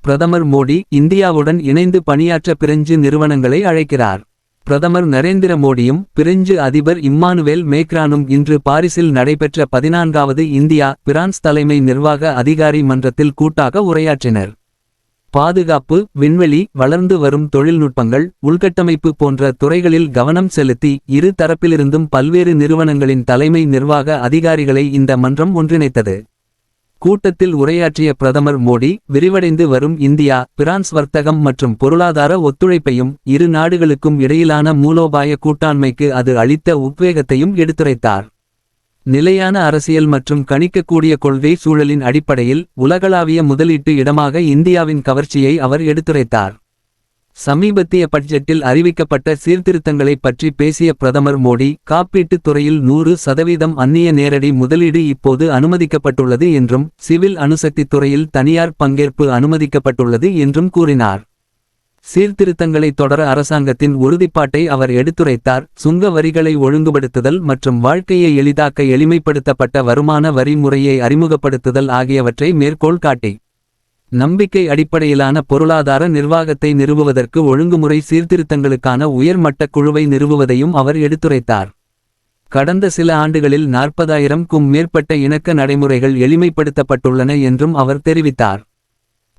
பிரதமர் மோடி இந்தியாவுடன் இணைந்து பணியாற்ற பிரெஞ்சு நிறுவனங்களை அழைக்கிறார். பிரதமர் நரேந்திர மோடியும் பிரெஞ்சு அதிபர் இம்மானுவேல் மேக்ரானும் இன்று பாரிஸில் நடைபெற்ற 14வது இந்தியா பிரான்ஸ் தலைமை நிர்வாக அதிகாரி மன்றத்தில் கூட்டாக உரையாற்றினர். பாதுகாப்பு, விண்வெளி, வளர்ந்து வரும் தொழில்நுட்பங்கள், உள்கட்டமைப்பு போன்ற துறைகளில் கவனம் செலுத்தி இரு தரப்பிலிருந்தும் பல்வேறு நிறுவனங்களின் தலைமை நிர்வாக அதிகாரிகளை இந்த மன்றம் ஒன்றிணைத்தது. கூட்டத்தில் உரையாற்றிய பிரதமர் மோடி விரிவடைந்து வரும் இந்தியா பிரான்ஸ் வர்த்தகம் மற்றும் பொருளாதார ஒத்துழைப்பையும் இரு நாடுகளுக்கும் இடையிலான மூலோபாய கூட்டாண்மைக்கு அது அளித்த உத்வேகத்தையும் எடுத்துரைத்தார். நிலையான அரசியல் மற்றும் கணிக்கக்கூடிய கொள்கை சூழலின் அடிப்படையில் உலகளாவிய முதலீட்டு இடமாக இந்தியாவின் கவர்ச்சியை அவர் எடுத்துரைத்தார். சமீபத்திய பட்ஜெட்டில் அறிவிக்கப்பட்ட சீர்திருத்தங்களைப் பற்றி பேசிய பிரதமர் மோடி காப்பீட்டுத் துறையில் 100% அந்நிய நேரடி முதலீடு இப்போது அனுமதிக்கப்பட்டுள்ளது என்றும் சிவில் அணுசக்தித் துறையில் தனியார் பங்கேற்பு அனுமதிக்கப்பட்டுள்ளது என்றும் கூறினார். சீர்திருத்தங்களை தொடர அரசாங்கத்தின் உறுதிப்பாட்டை அவர் எடுத்துரைத்தார். சுங்க வரிகளை ஒழுங்குபடுத்துதல் மற்றும் வாழ்க்கையை எளிதாக்க எளிமைப்படுத்தப்பட்ட வருமான வரி முறையை அறிமுகப்படுத்துதல் ஆகியவற்றை மேற்கோள் காட்டி நம்பிக்கை அடிப்படையிலான பொருளாதார நிர்வாகத்தை நிறுவுவதற்கு ஒழுங்குமுறை சீர்திருத்தங்களுக்கான உயர்மட்ட குழுவை நிறுவுவதையும் அவர் எடுத்துரைத்தார். கடந்த சில ஆண்டுகளில் 40,000க்கும் மேற்பட்ட இணக்க நடைமுறைகள் எளிமைப்படுத்தப்பட்டுள்ளன என்றும் அவர் தெரிவித்தார்.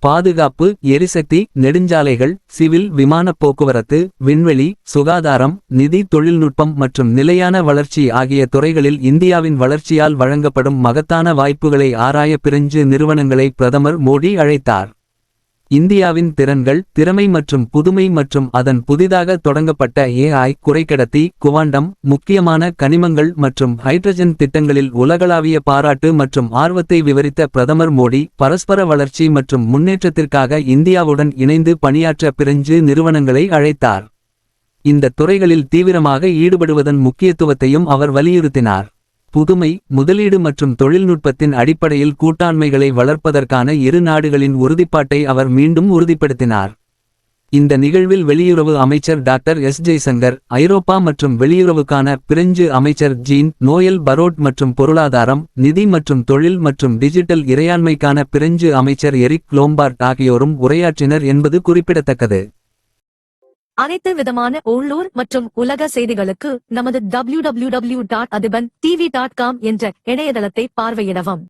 பாதுகாப்பு, எரிசக்தி, நெடுஞ்சாலைகள், சிவில் விமானப் போக்குவரத்து, விண்வெளி, சுகாதாரம், நிதி, தொழில்நுட்பம் மற்றும் நிலையான வளர்ச்சி ஆகிய துறைகளில் இந்தியாவின் வளர்ச்சியால் வழங்கப்படும் மகத்தான வாய்ப்புகளை ஆராய பிரெஞ்சு நிறுவனங்களை பிரதமர் மோடி அழைத்தார். இந்தியாவின் திறன்கள், திறமை மற்றும் புதுமை மற்றும் அதன் புதிதாக தொடங்கப்பட்ட AI, குறைக்கடத்தி, குவாண்டம், முக்கியமான கனிமங்கள் மற்றும் ஹைட்ரஜன் திட்டங்களில் உலகளாவிய பாராட்டு மற்றும் ஆர்வத்தை விவரித்த பிரதமர் மோடி பரஸ்பர வளர்ச்சி மற்றும் முன்னேற்றத்திற்காக இந்தியாவுடன் இணைந்து பணியாற்ற பிரெஞ்சு நிறுவனங்களை அழைத்தார். இந்த துறைகளில் தீவிரமாக ஈடுபடுவதன் முக்கியத்துவத்தையும் அவர் வலியுறுத்தினார். புதுமை, முதலீடு மற்றும் தொழில்நுட்பத்தின் அடிப்படையில் கூட்டாண்மைகளை வளர்ப்பதற்கான இரு நாடுகளின் உறுதிப்பாட்டை அவர் மீண்டும் உறுதிப்படுத்தினார். இந்த நிகழ்வில் வெளியுறவு அமைச்சர் டாக்டர் எஸ். ஜெய்சங்கர், ஐரோப்பா மற்றும் வெளியுறவுக்கான பிரெஞ்சு அமைச்சர் ஜீன் நோயல் பரோட் மற்றும் பொருளாதாரம், நிதி மற்றும் தொழில் மற்றும் டிஜிட்டல் இறையாண்மைக்கான பிரெஞ்சு அமைச்சர் எரிக் லோம்பார்ட் ஆகியோரும் உரையாற்றினர் என்பது குறிப்பிடத்தக்கது. அனைத்து விதமான உள்ளூர் மற்றும் உலக செய்திகளுக்கு நமது www.adibantv.com என்ற இணையதளத்தை பார்வையிடவும்.